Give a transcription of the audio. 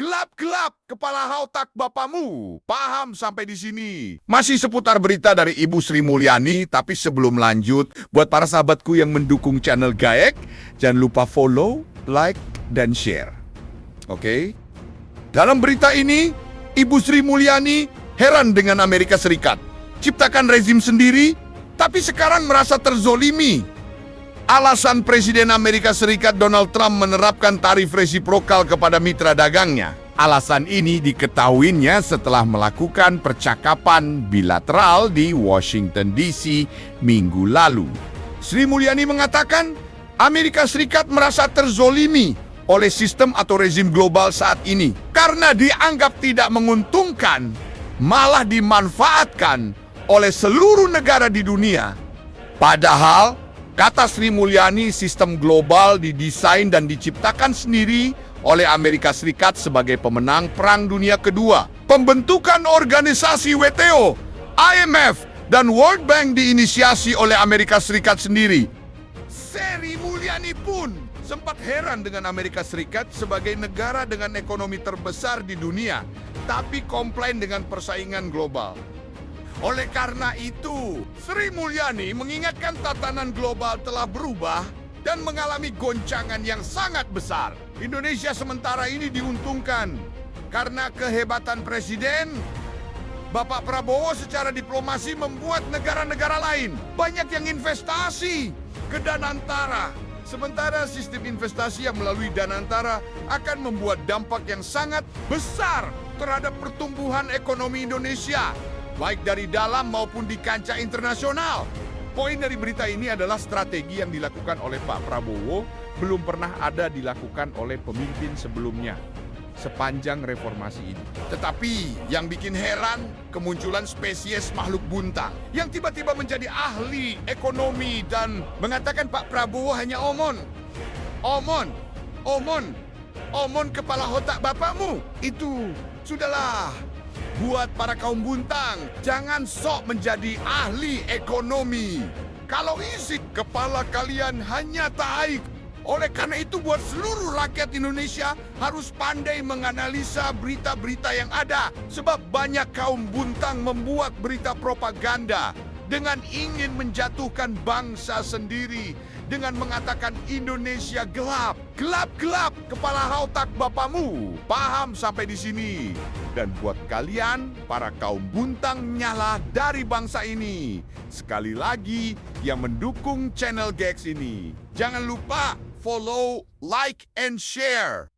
Gelap-gelap kepala otak bapamu. Paham sampai di sini? Masih seputar berita dari Ibu Sri Mulyani, tapi sebelum lanjut, buat para sahabatku yang mendukung channel Gaek, jangan lupa follow, like, dan share. Oke? Dalam berita ini, Ibu Sri Mulyani heran dengan Amerika Serikat. Ciptakan rezim sendiri, tapi sekarang merasa terzolimi. Alasan Presiden Amerika Serikat Donald Trump menerapkan tarif resiprokal kepada mitra dagangnya. Alasan ini diketahuinya setelah melakukan percakapan bilateral di Washington DC minggu lalu. Sri Mulyani mengatakan, Amerika Serikat merasa terzolimi oleh sistem atau rezim global saat ini karena dianggap tidak menguntungkan, malah dimanfaatkan oleh seluruh negara di dunia. Padahal, kata Sri Mulyani, sistem global didesain dan diciptakan sendiri oleh Amerika Serikat sebagai pemenang Perang Dunia Kedua. Pembentukan organisasi WTO, IMF, dan World Bank diinisiasi oleh Amerika Serikat sendiri. Sri Mulyani pun sempat heran dengan Amerika Serikat sebagai negara dengan ekonomi terbesar di dunia, tapi komplain dengan persaingan global. Oleh karena itu, Sri Mulyani mengingatkan tatanan global telah berubah dan mengalami goncangan yang sangat besar. Indonesia sementara ini diuntungkan karena kehebatan Presiden. Bapak Prabowo secara diplomasi membuat negara-negara lain banyak yang investasi ke Danantara. Sementara sistem investasi yang melalui Danantara akan membuat dampak yang sangat besar terhadap pertumbuhan ekonomi Indonesia, baik dari dalam maupun di kancah internasional. Poin dari berita ini adalah strategi yang dilakukan oleh Pak Prabowo belum pernah ada dilakukan oleh pemimpin sebelumnya sepanjang reformasi ini. Tetapi yang bikin heran, kemunculan spesies makhluk buntang yang tiba-tiba menjadi ahli ekonomi dan mengatakan Pak Prabowo hanya omon. Omon kepala otak bapakmu. Itu sudahlah. Buat para kaum buntang, jangan sok menjadi ahli ekonomi. Kalau isi kepala kalian hanya taik. Oleh karena itu buat seluruh rakyat Indonesia harus pandai menganalisa berita-berita yang ada. Sebab banyak kaum buntang membuat berita propaganda dengan ingin menjatuhkan bangsa sendiri. Dengan mengatakan Indonesia gelap. Gelap-gelap kepala otak bapamu. Paham sampai di sini? Dan buat kalian, para kaum buntang nyala dari bangsa ini. Sekali lagi, yang mendukung channel Gex ini. Jangan lupa follow, like, and share.